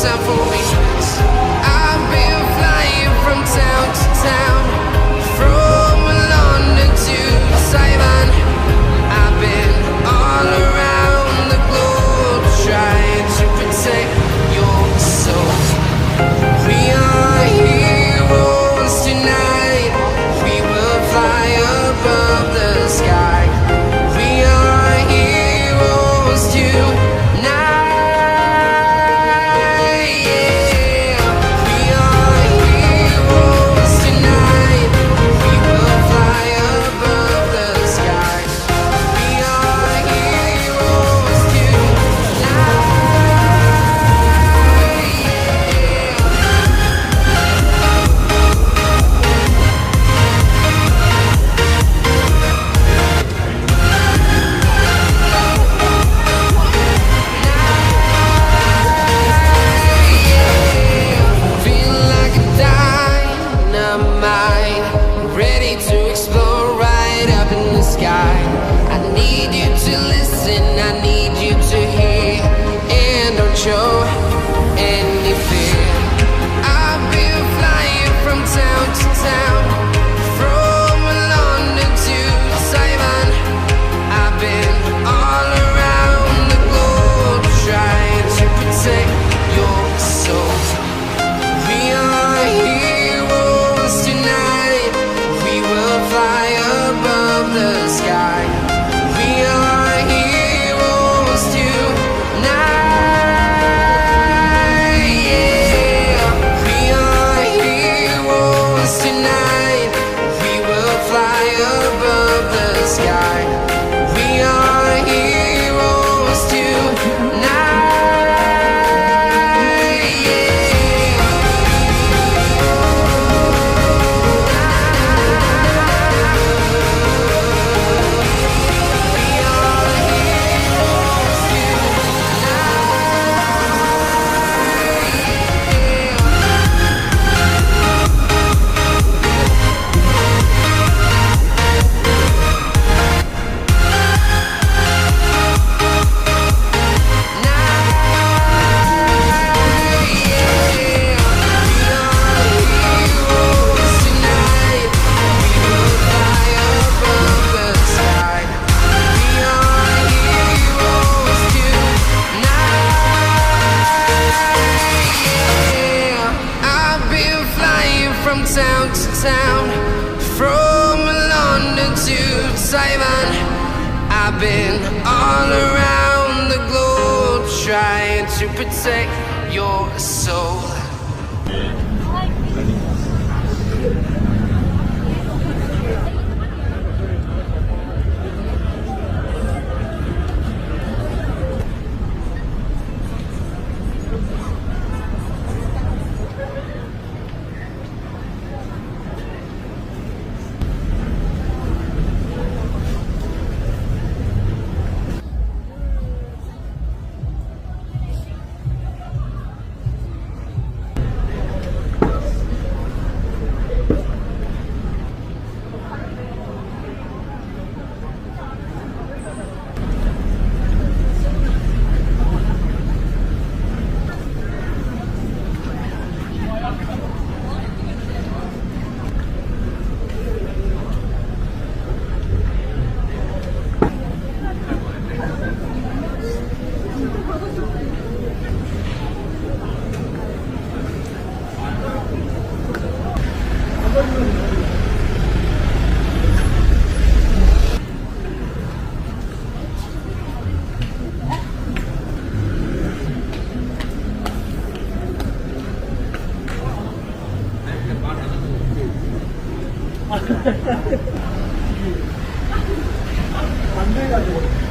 time for reasons. I've been flying from town to town, from London to Taiwan. I've been all around the globe trying to protect your soul. We are heroes tonight. We will fly above the sky. We are heroes tonight. Yeah. We are heroes tonight. We will fly above the sky. We are heroes tonight. Feel like a dynamite, ready to explode right up in the sky. I need you to listen, I need you to hear, and don't show any fear. I've been flying from town to town, from London to Taiwan. I've been all around the globe trying to protect your soul. We are heroes tonight. We will fly above the sky. We are heroes tonight. Yeah. We are heroes tonight. We will fly above the sky. We are heroes tonight. Yeah. I've been flying from town to town, from London to Taiwan. I've been all around the globe trying to protect your soul. 안 돼가지고.